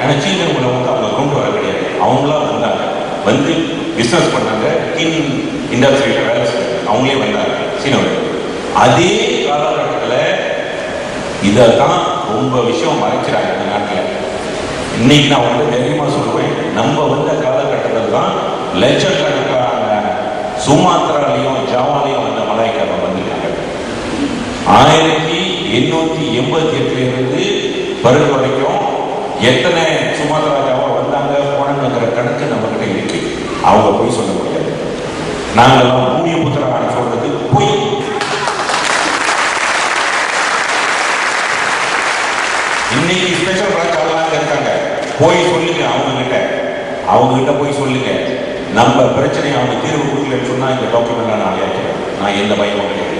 ஆனால் சீனர்களை வந்து அவங்க கொண்டு வர கிடையாது. அவங்களாம் வந்தாங்க, வந்து பிஸ்னஸ் பண்ணாங்க, டீன் இண்டஸ்ட்ரியில் வேலை செய்ய அவங்களே வந்தாங்க சீனர்கள். அதே காலகட்டத்தில் இதைத்தான் ரொம்ப விஷயம் மறைக்கிறாங்க இந்த நாட்டில். இன்னைக்கு நான் வந்து தைரியமாக சொல்லுவேன், நம்ம வந்த காலகட்டத்தில் தான் லட்சக்கணக்கான சுமாத்ராலையும் ஜாவாலையும் வந்த மலாய்க்காரங்க வந்திருக்காங்க. 1888 பிறகு வரைக்கும் எத்தனை சுமாத்ரா ஜாவா வந்தாங்க போனாங்கிற கணக்கு நம்ம கிட்ட இருக்கு. அவங்க போய் சொல்ல முடியாது. நாங்கெல்லாம் பூமிய புத்திரான்னு சொல்றது பொய். இன்னைக்கு ஸ்பெஷல் பிரான்ச் இருக்காங்க, போய் சொல்லுங்க அவங்க கிட்ட போய் சொல்லுங்க. நம்ம பிரச்சனையை அவங்க தீர்வு கொடுக்கலன்னு சொன்னா இந்த டாக்குமெண்ட் நான் ஏற்கிறேன். நான் எந்த பயமும் கிடையாது.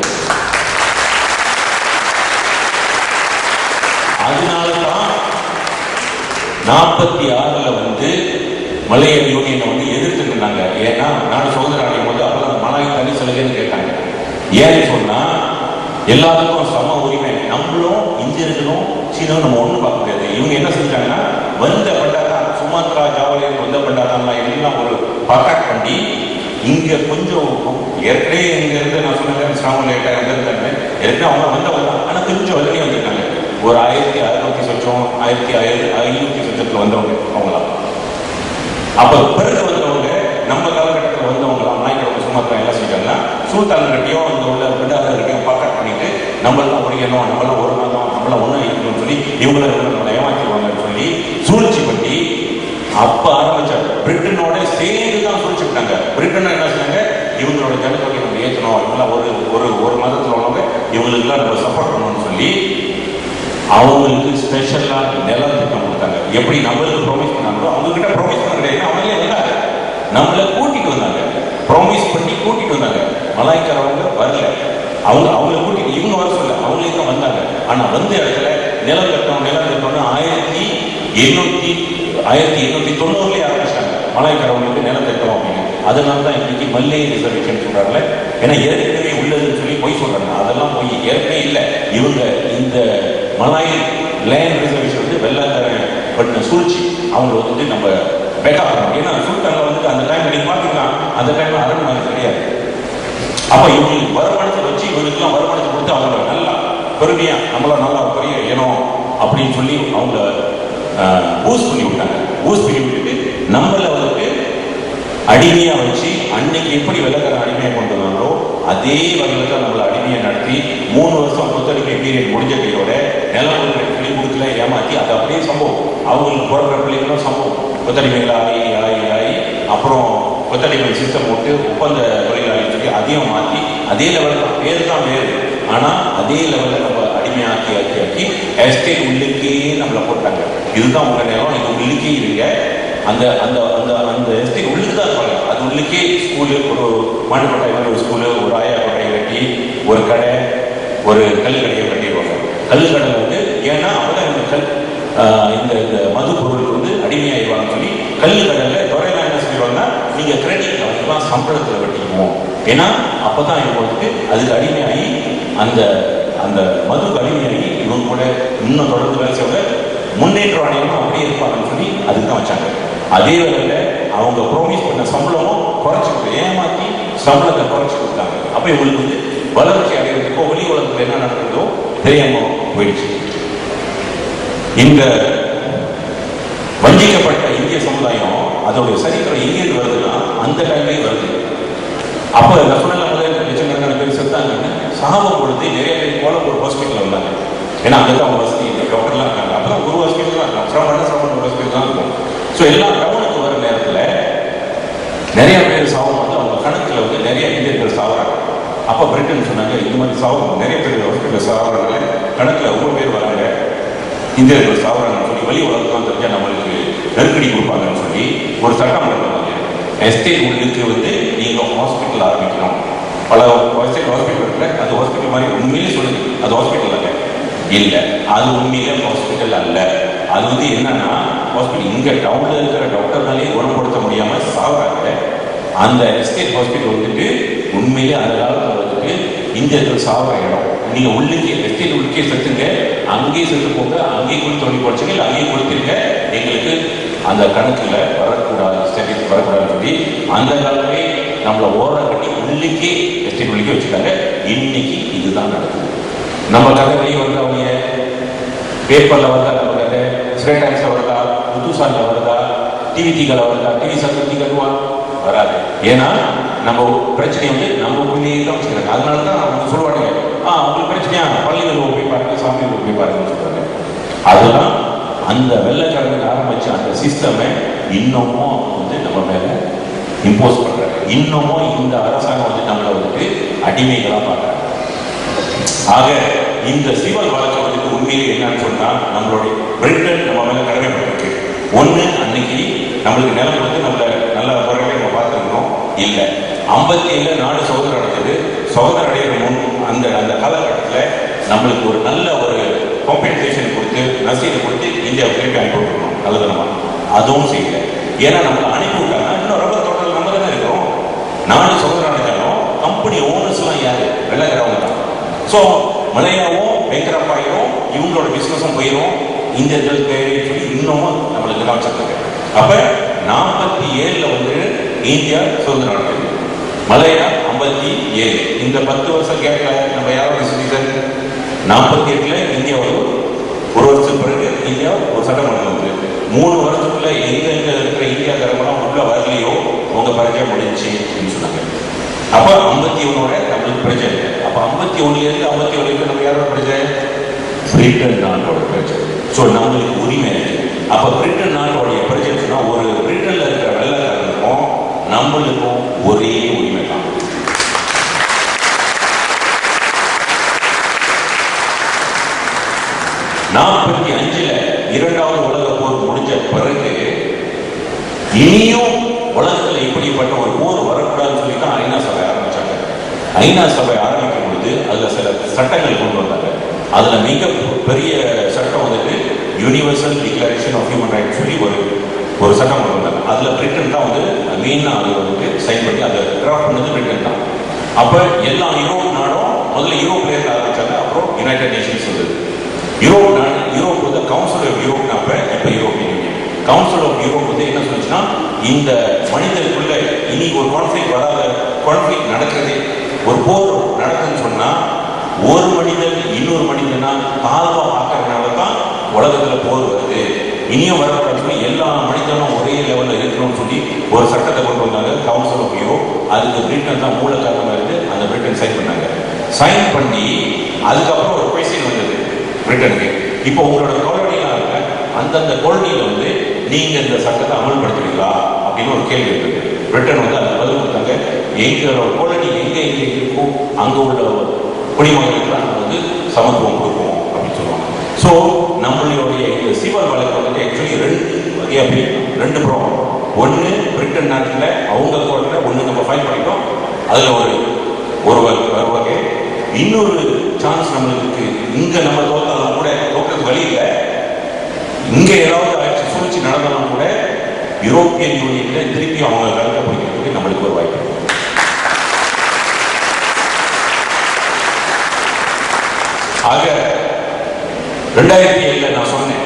அதனாலதான் 46 வந்து மலையர் யூனியனை வந்து எதிர்த்துட்டு இருந்தாங்க. ஏன்னா நாடு சுதந்திரம் அடையும் போது அப்பதான் மலாய் தனி சலுகைன்னு கேட்டாங்க. ஏன்னு சொன்னா எல்லாத்துக்கும் சம உரிமை. நம்மளும் இந்தியர்களும் சீனும் நம்ம ஒண்ணு பார்க்க முடியாது. இவங்க என்ன செஞ்சாங்கன்னா வந்த பண்டாதான் சுமாத்ரா ஜாவலியன் வந்த பண்டாதான் எல்லாம் ஒரு பர்ஃபெக்ட் பண்ணி இங்க கொஞ்சம் ஏற்கனவே இங்க இருந்து நான் சொன்னேன் ஸ்ராம லேட்டா இருந்திருக்காங்க. ஏற்கனவே அவங்க வந்தவங்க ஆனா கொஞ்சம் வளர்ச்சி வந்திருக்காங்க. ஒரு 1600 சொச்சம் 1500 சொச்சத்துல வந்தவங்க அவங்களாம். அப்ப பிறகு வந்தவங்க நம்ம காலகட்டத்தில் வந்தவங்களாம் நாய்க்கிழமை சுமாத்ரா என்ன செஞ்சாங்கன்னா சுல்தான் ரெட்டியோ அங்க உள்ள பிண்டாத ரெட்டியோ பர்ஃபெக்ட் பண்ணிட்டு நம்மளாம் ஒழிக்கணும், நம்மளாம் ஒரு மாதம் நம்மளாம் ஒன்றும் இருக்கணும்னு சொல்லி இவங்களை நம்மளை ஏமாற்றிடுவாங்கன்னு சொல்லி சூழ்ச்சி பண்ணி அப்ப ஆரம்பிச்சாங்க. பிரிட்டனோட சேர்ந்து தான் சூழ்ச்சி பண்ணாங்க. பிரிட்டன் என்ன சொன்னாங்க, இவங்களோட ஜனத்தொகை நம்ம ஏற்றணும், இவங்களாம் ஒரு மதத்தில் உள்ளவங்க, இவங்களுக்குலாம் நம்ம சப்போர்ட் பண்ணணும்னு சொல்லி அவங்களுக்கு ஸ்பெஷலா நிலம் திட்டம் கொடுத்தாங்க. எப்படி நம்மளுக்கு ப்ராமிஸ் பண்ணாங்களோ அவங்க கிட்ட ப்ராமிஸ் பண்ண கிடையாது, அவங்களே வந்தாங்க, நம்மளை கூட்டிட்டு வந்தாங்க, ப்ராமிஸ் பண்ணி கூட்டிட்டு வந்தாங்க. மலாய்க்காரவங்க வரல, அவங்களை கூட்டிட்டு இவங்க வர சொல்ல, அவங்களே தான் வந்தாங்க. ஆனா வந்த இடத்துல நிலம் திட்டம்னு 1890 ஆரம்பிச்சாங்க மலாய்க்காரவங்களுக்கு நிலம் திட்டம் அப்படின்னு. அதனால தான் இன்னைக்கு மல்லே ரிசர்வேஷன் சொல்றாங்கல்ல. ஏன்னா ஏற்கனவே உள்ளதுன்னு சொல்லி போய் சொல்றாங்க, அதெல்லாம் போய் ஏற்கனவே இல்லை. இவங்க இந்த மலாய் லேண்ட் ரிசர்வேஷன் வந்து வெள்ளாக்காரன் பண்ண சூழ்ச்சி. அவங்க வந்து நம்ம பெட்டா பண்ணணும். ஏன்னா சுல்தான்ல வந்து அந்த டைம் நீங்க பாத்தீங்கன்னா அந்த டைம்ல அரண்மனை கிடையாது. அப்ப இவங்களுக்கு வருமானத்தை வச்சு இவங்களுக்குலாம் வருமானத்தை கொடுத்து அவங்கள நல்லா பெருமையா நம்மளாம் நல்லா பெரிய இனம் அப்படின்னு சொல்லி அவங்க பூஸ்ட் பண்ணி விட்டாங்க. பூஸ்ட் பண்ணி விட்டுட்டு நம்மள வந்து அடிமையா வச்சு அன்னைக்கு எப்படி வெள்ளக்காரன் அடிமையை கொண்டு வந்தாங்களோ அதே வகையில் தான் நம்மளை அடிமையை நடத்தி 3 வருஷம் கொத்தடிமை பீரியட் முடிஞ்ச கையோட நிலம் சொல்லி கொடுக்கல ஏமாற்றி அது அப்படியே சம்பவம். அவங்களுக்கு பிறந்த பிள்ளைங்களும் சம்பவம் கொத்தடிமைகள் ஆகி அப்புறம் கொத்தடிமை சிஸ்டம் போட்டு ஒப்பந்த தொழிலாளி சொல்லி அதையும் மாற்றி அதே லெவலில் தான் பேர் தான் வேறு. ஆனால் அதே லெவலில் நம்ம அடிமையாக்கி எஸ்டேட் உள்ளுக்கே நம்மளை போட்டாங்க. இதுதான் உங்கள் நிலம், இது உள்ளுக்கே இருங்க. அந்த அந்த அந்த அந்த எஸ்டேட் உள்ளுக்கு தான் இருப்பாங்க. அது உள்ளுக்கே ஸ்கூலு, ஒரு மாட்டுக்கொட்டாய் மாதிரி ஒரு ஸ்கூலு, ஒரு ஆயா கொட்டாயை கட்டி ஒரு கடை, ஒரு கல் கடையை கட்டிடுவாங்க. கல் கடை வந்து ஏன்னா அப்பதான் இந்த இந்த மது பொருளுக்கு வந்து அடிமையாயிடுவாங்கன்னு சொல்லி கல் கடையில் துறையெல்லாம் என்ன சொல்லிடுவாங்கன்னா நீங்க கிரெடிட் அதுக்கெல்லாம் சம்பளத்தில் வெட்டிக்குவோம். ஏன்னா அப்பதான் இவங்களுக்கு அதுக்கு அடிமையாகி அந்த அந்த மதுக்கு அடிமையாகி இவங்க கூட இன்னும் தொடர்ந்து வேலை செய்வாங்க, முன்னேற்ற அடையணும் அப்படியே இருப்பாங்கன்னு சொல்லி அதுக்கு தான் வச்சாங்க. அதே வேளையில அவங்க ப்ராமிஸ் பண்ண சம்பளமும் குறைச்சிக்கிட்டு ஏமாற்றி சம்பளத்தை குறைச்சி கொடுத்தாங்க. அப்ப இவங்களுக்கு வந்து வளர்ச்சி அடைகிறதுக்கோ வெளி உலகத்தில் என்ன நடக்கிறதோ தெரியாம போயிடுச்சு. இந்த வஞ்சிக்கப்பட்ட இந்திய சமுதாயம் அதோடைய சரித்திரம் எங்கேருந்து வருதுன்னா அந்த டைம்லேயே வருது. அப்போ நான் சொன்ன முதல் லட்சக்கணக்கான பேர் செத்தாங்கன்னு சாபம் கொடுத்து நிறைய பேர் கோலம்பூர் ஹாஸ்பிட்டல் வந்தாங்க. ஏன்னா அங்கே தான் அவங்க வசதி இந்த டாக்டர்லாம் இருக்காங்க. அப்போதான் ஒரு ஹாஸ்பிட்டல் தான் இருக்காங்க, சிரமம் ஒரு ஹாஸ்பிட்டல் தான் இருக்கும். ஸோ எல்லாம் டவுனுக்கு வர நேரத்தில் நிறைய பேர் சாபம் வந்து அவங்க கணக்கில் வந்து நிறைய இந்தியர்கள் சாகுறாங்க. அப்போ பிரிட்டன் சொன்னாங்க இந்த மாதிரி சாபம் நிறைய பேர் ஹாஸ்பிட்டலில் சாகுறாங்க, கணக்கில் ரொம்ப பேர் வராங்க, இந்தியர்கள் சாகுறாங்கன்னு சொல்லி வெளி உலகத்தான் தெரிஞ்சால் நம்மளுக்கு நெருக்கடி கொடுப்பாங்கன்னு சொல்லி ஒரு சட்டம் பண்ணுவாங்க. எஸ்டேட் உள்ளுக்கு வந்து நீங்கள் ஹாஸ்பிட்டல் ஆரம்பிக்கணும். பல எஸ்டேட் ஹாஸ்பிட்டல் இருக்குல்ல, அது ஹாஸ்பிட்டல் மாதிரி உண்மையிலே சொல்லுது அது ஹாஸ்பிட்டல் அல்ல. இல்லை, அது உண்மையிலே ஹாஸ்பிட்டல் அல்ல. அது வந்து என்னன்னா ஹாஸ்பிட்டல் இங்கே டவுனில் இருக்கிற டாக்டர்னாலே குணப்படுத்த முடியாமல் சாகுறாங்க. அந்த எஸ்டேட் ஹாஸ்பிட்டல் வந்துட்டு உண்மையிலே அந்த காலத்தில் வந்துட்டு இந்தியர்கள் சாகுற இடம். நீங்கள் உள்ளுக்கே எஸ்டேட் உள்ளுக்கே செத்துங்க, அங்கேயே செத்து போங்க, அங்கேயே கொடுத்து தொழில் படிச்சுங்க, இல்லை அங்கேயே கொடுத்துருங்க, எங்களுக்கு அந்த கணக்குல வரக்கூடாது, ஸ்டேட்டிஸ்டிக் வரக்கூடாதுன்னு சொல்லி அந்த காலத்திலே நம்மளை ஓரம் கட்டி உள்ளிக்கே எஸ்டேட் உள்ளிக்கே வச்சுட்டாங்க. இன்னைக்கு இதுதான் நடக்குது. நம்ம கதை வெளியே வந்து அவங்க பேப்பர்ல வருதா, நம்ம கதை ஸ்ட்ரேட் டைம்ஸ்ல வருதா, புத்துசாலில வருதா, டிவிடிகளை வருதா, டிவி சக்தி கட்டுவா வராது. ஏன்னா நம்ம பிரச்சனை வந்து நம்ம உள்ளேயே தான் வச்சுக்கிறாங்க. அதனால தான் அவங்க சொல்லுவாங்க, உங்களுக்கு பிரச்சனையா பள்ளிகள் போய் பாருங்க, சாமிகள் போய் பாருங்கன்னு சொல்றாங்க. அதுதான் அந்த வெள்ளைக்காரங்க ஆரம்பிச்ச அந்த சிஸ்டமை இன்னமும் வந்து நம்ம மேல இம்போஸ் பண்றாங்க. இன்னமும் இந்த அரசாங்கம் வந்து நம்மளை வந்துட்டு அடிமைகளா பார்க்கறாங்க. ஆக இந்த சிவில் வழக்கு வந்துட்டு உண்மையிலே என்னன்னு சொன்னா நம்மளுடைய பிரிட்டன் நம்ம மேல கடமைப்பட்டிருக்கு. ஒண்ணு, அன்னைக்கு நம்மளுக்கு நிலம் வந்து நம்மள நல்ல முறையில நம்ம பார்த்துருக்கணும். இல்லை 57 நாடு சுதந்திரம் அடைஞ்சது. சுதந்திரம் அடைகிற முன் அந்த அந்த காலகட்டத்தில் நம்மளுக்கு ஒரு நல்ல ஒரு காம்பன்சேஷன் கொடுத்து நசீதை கொடுத்து இந்தியாவுக்கு திருப்பி அனுப்பி விட்டுருக்கணும். நல்லதுமா அதுவும் செய்யல. ஏன்னா நம்மளை அனுப்பி விட்டாங்க. இன்னும் ரப்பர் தோட்டத்தில் நம்ம தானே இருக்கிறோம். நாடு சுதந்திரம் அடைஞ்சாலும் கம்பெனி ஓனர்ஸ்லாம் யாரு? வெள்ளைக்காரவங்க தான். ஸோ மலையாவும் வெங்கரப்பாயும் இவங்களோட பிசினஸும் போயிடும். இந்தியர்கள் தேவைன்னு சொல்லி இன்னமும் நம்மளுக்கு தான் வச்சிருக்காங்க. அப்ப 47 வந்து இந்தியா சுதந்திரம் அடைஞ்சது. மலையா 57. இந்த 10 வருஷம் கேட்கல நம்ம யாரோட சிட்டிசன். 48ல இந்தியா ஒரு வருஷம் பிறகு இந்தியா ஒரு சட்டமன்றம் வந்து 3 வருஷத்துக்குள்ள எங்க இருக்கிற இந்தியாக்காரங்களாம் உள்ள வரலையோ உங்க பரிச்சயம் முடிஞ்சு அப்படின்னு சொன்னாங்க. அப்ப 51ஓட நம்மளுக்கு பிரச்சனை இல்லை. அப்ப 51ல இருந்து 57 நம்ம யாரோட பிரச்சனை? பிரிட்டன் நாட்டோட பிரச்சனை. ஸோ நம்மளுக்கு உரிமை இருக்கு. அப்ப பிரிட்டன் நாட்டோடைய பிரச்சனை சொன்னா ஒரு பிரிட்டன்ல இருக்கிற வெள்ளைக்காரனுக்கும் நம்மளுக்கும் ஒரே உரிமை தான். '45ல இரண்டாவது உலக போர் முடிஞ்ச பிறகு இனியும் உலகத்தில் இப்படிப்பட்ட ஒரு போர் வரக்கூடாதுன்னு சொல்லி தான் ஐநா சபை ஆரம்பிச்சாங்க. ஐநா சபை ஆரம்பிக்கும் பொழுது அதுல சில சட்டங்கள் கொண்டு வந்தாங்க. அதுல மிக பெரிய சட்டம் வந்துட்டு Universal Declaration of Human Rights சொல்லி ஒரு சட்டம் கொண்டு வந்தாங்க. அதுல பிரிட்டன் தான் வந்து மெயினா அது வந்துட்டு சைன் பண்ணி அதை டிராஃப்ட் பண்ணது பிரிட்டன் தான். அப்ப எல்லா யூரோப் நாடும் முதல்ல யூரோப்ல இருந்து ஆரம்பிச்சாங்க. அப்புறம் யுனைடெட் நேஷன்ஸ் வந்தது. யூரோப் வந்து கவுன்சில் ஆஃப் யூரோப். இப்ப European Union Council of Europe வந்து என்ன சொல்லுச்சுன்னா, இந்த மனிதனுக்குள்ள இனி ஒரு கான்ஃபிளிக்ட் வராத, கான்ஃபிளிக்ட் நடக்குது, ஒரு போர் நடக்குதுன்னு சொன்னா ஒரு மனிதன் இன்னொரு மனிதனா தாழ்வா பார்க்கறதுனால தான் உலகத்துல போர் வருது. இனியும் வரக்கூடாதுன்னு சொல்லி எல்லா மனிதனும் ஒரே லெவல்ல இருக்கணும்னு சொல்லி ஒரு சட்டத்தை கொண்டு வந்தாங்க கவுன்சில் ஆஃப் யூரோப். அதுக்கு பிரிட்டன் தான் மூல காரணமா இருந்து அந்த பிரிட்டன் சைன் பண்ணாங்க. சைன் பண்ணி அதுக்கப்புறம் ஒரு கொஸ்டின் வந்தது பிரிட்டனுக்கு. இப்போ உங்களோட காலனியா இருக்க அந்தந்த காலனியில வந்து நீங்க இந்த சட்டத்தை அமல்படுத்துவீங்களா அப்படின்னு ஒரு கேள்வி இருக்கு. பிரிட்டன் வந்து அதை பதில் கொடுத்தாங்க. எங்களோட காலனி எங்க இருக்கும் அங்க உள்ள குடிமக்களுக்கு நாங்கள் வந்து சமத்துவம் கொடுப்போம் அப்படின்னு சொல்லுவாங்க. ஸோ நம்மளுடைய இந்த சிவில் வழக்கு வந்து ஆக்சுவலி 2 வகையா பிரிக்கணும். 2 ப்ராப்ளம். ஒன்று பிரிட்டன் நாட்டில் அவங்க கோர்ட்டில் ஒன்று நம்ம ஃபைல் பண்ணிட்டோம். அதில் ஒரு வகை. இன்னொரு சான்ஸ் நம்மளுக்கு இருக்கு. இங்க நம்ம தோத்தாலும் கூட தோக்கிறது வழி இல்லை. இங்க ஏதாவது சூழ்ச்சி நடந்தாலும் கூட யூரோப்பியன் யூனியன்ல திருப்பி அவங்க கருத்தை பிடிக்கிறதுக்கு நம்மளுக்கு ஒரு வாய்ப்பு. ஆக 2007 நான் சொன்னேன்,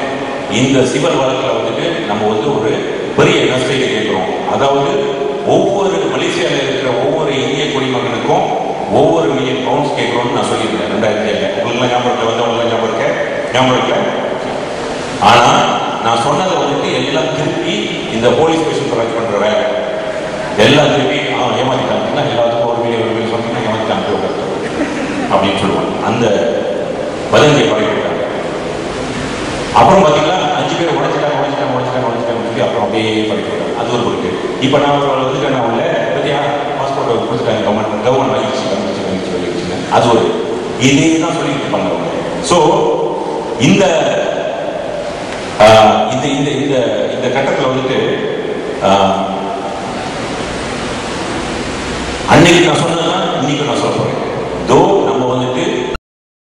இந்த சிவில் வழக்கில் வந்துட்டு நம்ம வந்து ஒரு பெரிய நஷ்டத்தை கேட்கிறோம். அதாவது ஒவ்வொரு மலேசியாவில் இருக்கிற ஒவ்வொரு இந்திய குடிமகனுக்கும் ஒவ்வொரு மில்லியன் பவுண்ட்ஸ் கேட்கிறோம்னு நான் சொல்லியிருந்தேன் 2007. உங்களுக்கு ஞாபகத்தில் வந்தவங்க ஞாபகம் இருக்கல. ஆனா நான் சொன்னதை வந்துட்டு எல்லாம் திருப்பி இந்த போலீஸ் ஸ்டேஷன் கலெக்ட் பண்ற வேலை எல்லாம் திருப்பி ஏமாத்திட்டாங்கன்னா எல்லாத்துக்கும் ஒரு மில்லியன் சொன்னீங்கன்னா ஏமாத்திட்டாங்க அப்படின்னு சொல்லுவாங்க. அந்த வதந்தியை படைக்கிறாங்க. அப்புறம் பாத்தீங்கன்னா 5 பேர் உடைச்சிட்டாங்க சொல்லி அப்புறம் அப்படியே படிக்கிறாங்க. அது ஒரு பொருட்டு. இப்ப நான் வந்துட்டு நான் உள்ள பத்தியா பாஸ்போர்ட் கொடுத்துட்டாங்க கவர்மெண்ட் வாங்கிச்சு. அது ஒரு இதே தான் சொல்லிட்டு இருப்பாங்க. ஸோ இந்த கட்டத்தில் வந்துட்டு அன்னைக்கு நான் சொன்ன